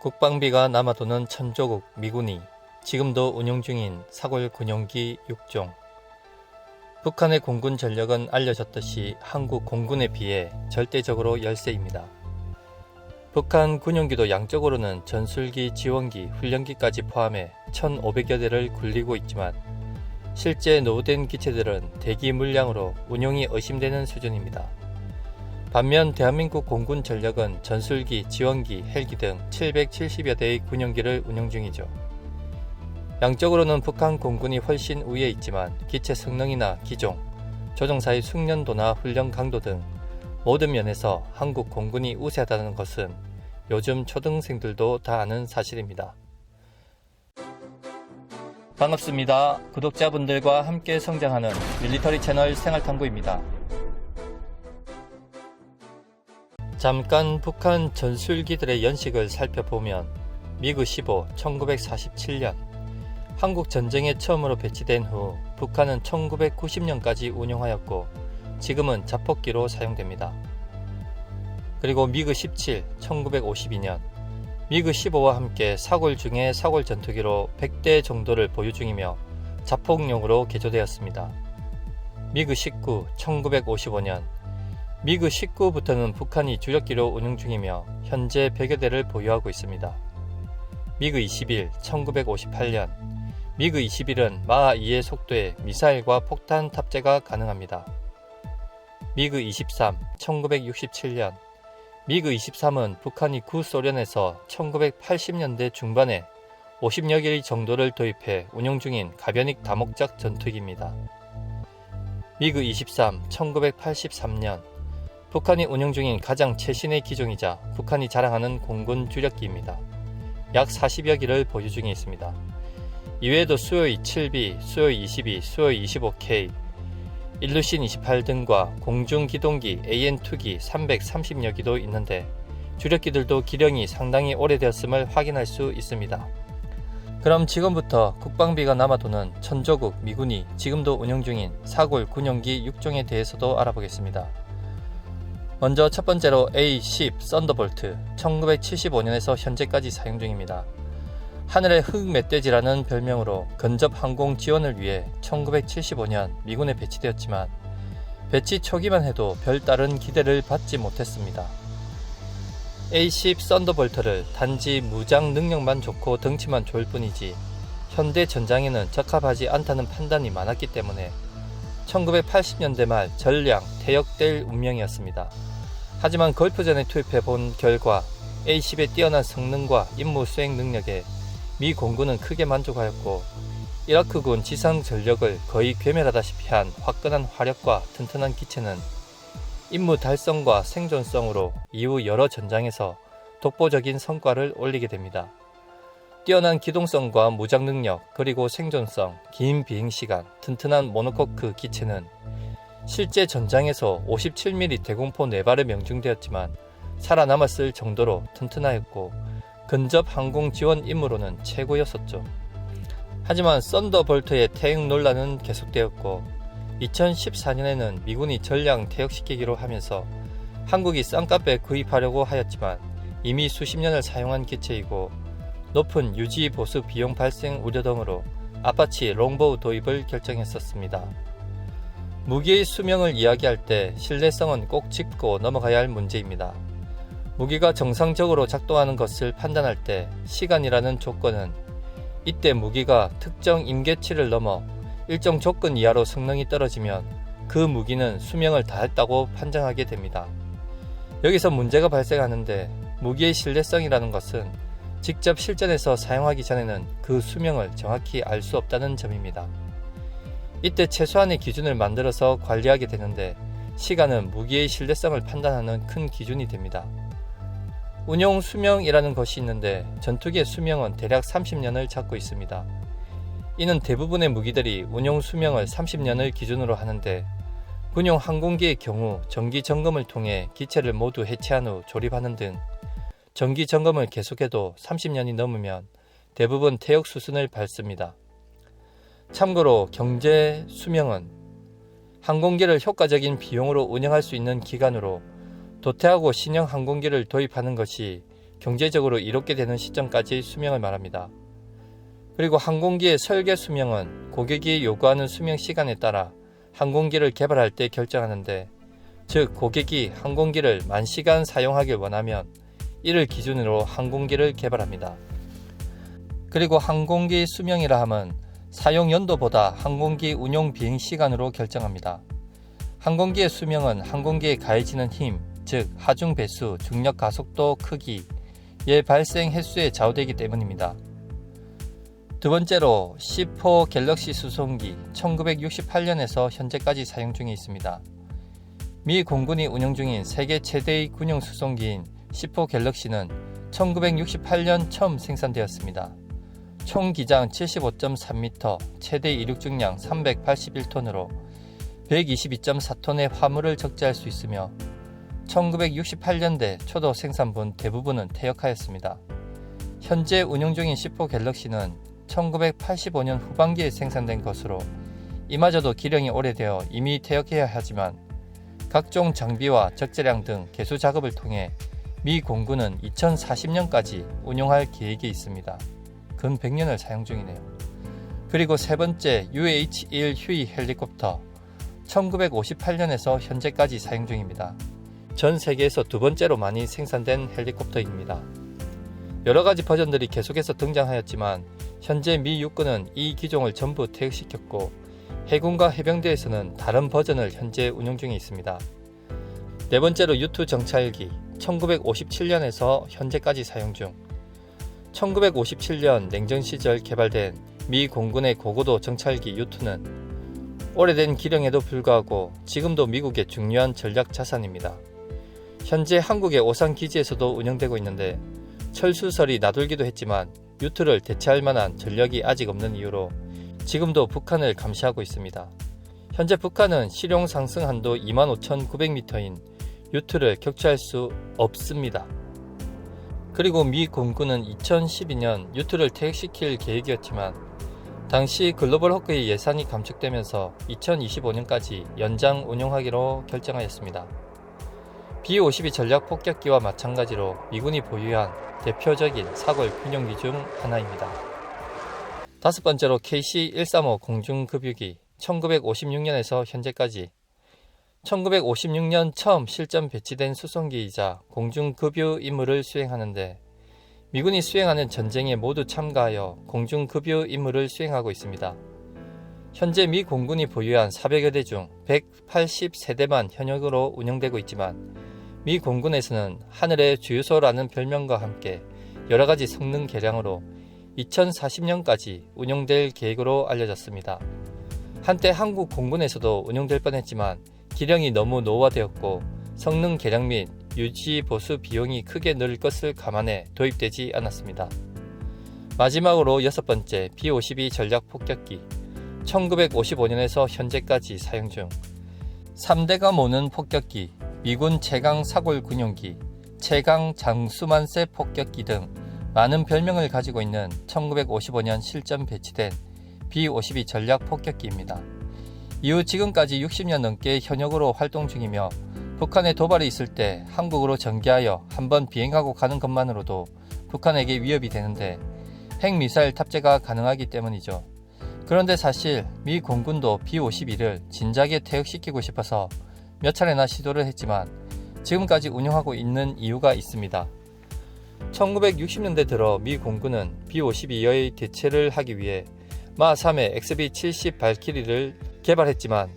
국방비가 남아도는 천조국 미군이 지금도 운용 중인 사골 군용기 6종. 북한의 공군 전력은 알려졌듯이 한국 공군에 비해 절대적으로 열세입니다. 북한 군용기도 양적으로는 전술기, 지원기, 훈련기까지 포함해 1,500여 대를 굴리고 있지만 실제 노후된 기체들은 대기 물량으로 운용이 의심되는 수준입니다. 반면 대한민국 공군 전력은 전술기, 지원기, 헬기 등 770여 대의 군용기를 운용 중이죠. 양적으로는 북한 공군이 훨씬 우위에 있지만 기체 성능이나 기종, 조종사의 숙련도나 훈련 강도 등 모든 면에서 한국 공군이 우세하다는 것은 요즘 초등생들도 다 아는 사실입니다. 반갑습니다. 구독자분들과 함께 성장하는 밀리터리 채널 생활탐구입니다. 잠깐 북한 전술기들의 연식을 살펴보면 미그 15 1947년 한국 전쟁에 처음으로 배치된 후 북한은 1990년까지 운용하였고 지금은 자폭기로 사용됩니다. 그리고 미그 17 1952년 미그 15와 함께 사골 중에 사골 전투기로 100대 정도를 보유 중이며 자폭용으로 개조되었습니다. 미그 19 1955년 미그 19부터는 북한이 주력기로 운용 중이며 현재 100여 대를 보유하고 있습니다. 미그 21 1958년 미그 21은 마하2의 속도에 미사일과 폭탄 탑재가 가능합니다. 미그 23 1967년 미그 23은 북한이 구소련에서 1980년대 중반에 50여 개 정도를 도입해 운용 중인 가변익 다목적 전투기입니다. 미그 23 1983년 북한이 운용 중인 가장 최신의 기종이자 북한이 자랑하는 공군 주력기입니다. 약 40여 기를 보유 중에 있습니다. 이외에도 수호이 7B, 수호이 22, 수호이 25K, 일루신 28 등과 공중기동기 AN2기 330여 기도 있는데 주력기들도 기령이 상당히 오래되었음을 확인할 수 있습니다. 그럼 지금부터 국방비가 남아도는 천조국 미군이 지금도 운용 중인 사골 군용기 6종에 대해서도 알아보겠습니다. 먼저 첫 번째로 A-10 썬더볼트 1975년에서 현재까지 사용 중입니다. 하늘의 흑멧돼지라는 별명으로 근접 항공 지원을 위해 1975년 미군에 배치되었지만 배치 초기만 해도 별다른 기대를 받지 못했습니다. A-10 썬더볼트를 단지 무장 능력만 좋고 덩치만 좋을 뿐이지 현대 전장에는 적합하지 않다는 판단이 많았기 때문에 1980년대 말 전량 퇴역될 운명이었습니다. 하지만 걸프전에 투입해 본 결과 A-10의 뛰어난 성능과 임무 수행 능력에 미 공군은 크게 만족하였고 이라크군 지상 전력을 거의 괴멸하다시피 한 화끈한 화력과 튼튼한 기체는 임무 달성과 생존성으로 이후 여러 전장에서 독보적인 성과를 올리게 됩니다. 뛰어난 기동성과 무장 능력 그리고 생존성, 긴 비행시간, 튼튼한 모노코크 기체는 실제 전장에서 57mm 대공포 4발에 명중되었지만 살아남았을 정도로 튼튼하였고 근접 항공 지원 임무로는 최고였었죠. 하지만 썬더볼트의 퇴역 논란은 계속되었고 2014년에는 미군이 전량 퇴역시키기로 하면서 한국이 싼값에 구입하려고 하였지만 이미 수십 년을 사용한 기체이고 높은 유지 보수 비용 발생 우려 등으로 아파치 롱보우 도입을 결정했었습니다. 무기의 수명을 이야기할 때 신뢰성은 꼭 짚고 넘어가야 할 문제입니다. 무기가 정상적으로 작동하는 것을 판단할 때 시간이라는 조건은 이때 무기가 특정 임계치를 넘어 일정 조건 이하로 성능이 떨어지면 그 무기는 수명을 다했다고 판정하게 됩니다. 여기서 문제가 발생하는데 무기의 신뢰성이라는 것은 직접 실전에서 사용하기 전에는 그 수명을 정확히 알 수 없다는 점입니다. 이때 최소한의 기준을 만들어서 관리하게 되는데 시간은 무기의 신뢰성을 판단하는 큰 기준이 됩니다. 운용 수명이라는 것이 있는데 전투기의 수명은 대략 30년을 잡고 있습니다. 이는 대부분의 무기들이 운용 수명을 30년을 기준으로 하는데 군용 항공기의 경우 정기 점검을 통해 기체를 모두 해체한 후 조립하는 등 정기 점검을 계속해도 30년이 넘으면 대부분 퇴역 수순을 밟습니다. 참고로 경제 수명은 항공기를 효과적인 비용으로 운영할 수 있는 기간으로 도태하고 신형 항공기를 도입하는 것이 경제적으로 이롭게 되는 시점까지 수명을 말합니다. 그리고 항공기의 설계 수명은 고객이 요구하는 수명 시간에 따라 항공기를 개발할 때 결정하는데, 즉 고객이 항공기를 10,000시간 사용하길 원하면 이를 기준으로 항공기를 개발합니다. 그리고 항공기 수명이라 함은 사용 연도보다 항공기 운용 비행 시간으로 결정합니다. 항공기의 수명은 항공기에 가해지는 힘, 즉 하중 배수, 중력 가속도, 크기의 발생 횟수에 좌우되기 때문입니다. 두 번째로 C4 갤럭시 수송기 1968년에서 현재까지 사용 중에 있습니다. 미 공군이 운영 중인 세계 최대의 군용 수송기인 C4 갤럭시는 1968년 처음 생산되었습니다. 총 기장 75.3m, 최대 이륙 중량 381톤으로 122.4톤의 화물을 적재할 수 있으며 1968년대 초도 생산분 대부분은 퇴역하였습니다. 현재 운영 중인 C4 갤럭시는 1985년 후반기에 생산된 것으로 이마저도 기령이 오래되어 이미 퇴역해야 하지만 각종 장비와 적재량 등 개수 작업을 통해 미 공군은 2040년까지 운용할 계획이 있습니다. 근 100년을 사용 중이네요. 그리고 세 번째 UH-1 휴이 헬리콥터 1958년에서 현재까지 사용 중입니다. 전 세계에서 두 번째로 많이 생산된 헬리콥터입니다. 여러가지 버전들이 계속해서 등장하였지만 현재 미 육군은 이 기종을 전부 퇴역시켰고 해군과 해병대에서는 다른 버전을 현재 운용 중에 있습니다. 네 번째로 U2 정찰기 1957년에서 현재까지 사용 중. 1957년 냉전 시절 개발된 미 공군의 고고도 정찰기 U2는 오래된 기령에도 불구하고 지금도 미국의 중요한 전략 자산입니다. 현재 한국의 오산 기지에서도 운영되고 있는데 철수설이 나돌기도 했지만 U2를 대체할 만한 전력이 아직 없는 이유로 지금도 북한을 감시하고 있습니다. 현재 북한은 실용 상승 한도 25,900m인 U2를 격추할 수 없습니다. 그리고 미 공군은 2012년 U2를 퇴역시킬 계획이었지만 당시 글로벌 호크의 예산이 감축되면서 2025년까지 연장 운용하기로 결정하였습니다. B-52 전략 폭격기와 마찬가지로 미군이 보유한 대표적인 사골 군용기 중 하나입니다. 다섯 번째로 KC-135 공중급유기 1956년에서 현재까지. 1956년 처음 실전 배치된 수송기이자 공중급유 임무를 수행하는데 미군이 수행하는 전쟁에 모두 참가하여 공중급유 임무를 수행하고 있습니다. 현재 미 공군이 보유한 400여 대 중 180세대만 현역으로 운영되고 있지만 미 공군에서는 하늘의 주유소라는 별명과 함께 여러가지 성능 개량으로 2040년까지 운용될 계획으로 알려졌습니다. 한때 한국 공군에서도 운용될 뻔했지만 기령이 너무 노후화되었고 성능 개량 및 유지 보수 비용이 크게 늘 것을 감안해 도입되지 않았습니다. 마지막으로 여섯 번째 B-52 전략 폭격기 1955년에서 현재까지 사용 중. 3대가 모는 폭격기, 미군 최강 사골 군용기, 최강 장수만세 폭격기 등 많은 별명을 가지고 있는 1955년 실전 배치된 B-52 전략 폭격기입니다. 이후 지금까지 60년 넘게 현역으로 활동 중이며 북한에 도발이 있을 때 한국으로 전개하여 한번 비행하고 가는 것만으로도 북한에게 위협이 되는데 핵미사일 탑재가 가능하기 때문이죠. 그런데 사실 미 공군도 B-52를 진작에 퇴역시키고 싶어서 몇 차례나 시도를 했지만 지금까지 운영하고 있는 이유가 있습니다. 1960년대 들어 미 공군은 B-52의 대체를 하기 위해 마3의 XB-70 발키리를 개발했지만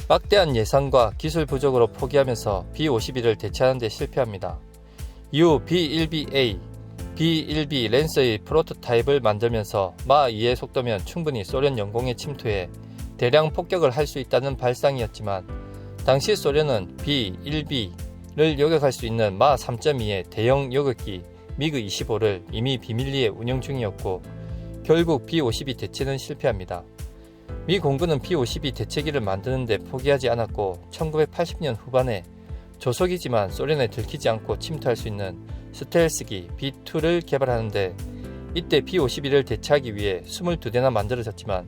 막대한 예산과 기술 부족으로 포기하면서 B-52를 대체하는 데 실패합니다. 이후 B-1BA, B-1B 랜서의 프로토타입을 만들면서 마2의 속도면 충분히 소련 영공에 침투해 대량 폭격을 할 수 있다는 발상이었지만 당시 소련은 B-1B를 요격할 수 있는 마3.2의 대형 요격기 미그-25를 이미 비밀리에 운영 중이었고 결국 B-52 대체는 실패합니다. 미 공군은 B-52 대체기를 만드는데 포기하지 않았고 1980년 후반에 조속이지만 소련에 들키지 않고 침투할 수 있는 스텔스기 B-2를 개발하는데 이때 B-52를 대체하기 위해 22대나 만들어졌지만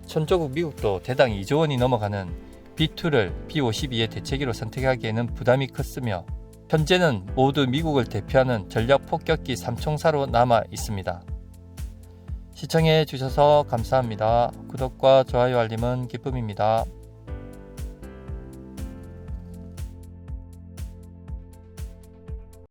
천조국 미국도 대당 2조 원이 넘어가는 B-2를 B-52의 대체기로 선택하기에는 부담이 컸으며 현재는 모두 미국을 대표하는 전략 폭격기 3총사로 남아 있습니다. 시청해 주셔서 감사합니다. 구독과 좋아요 알림은 기쁨입니다.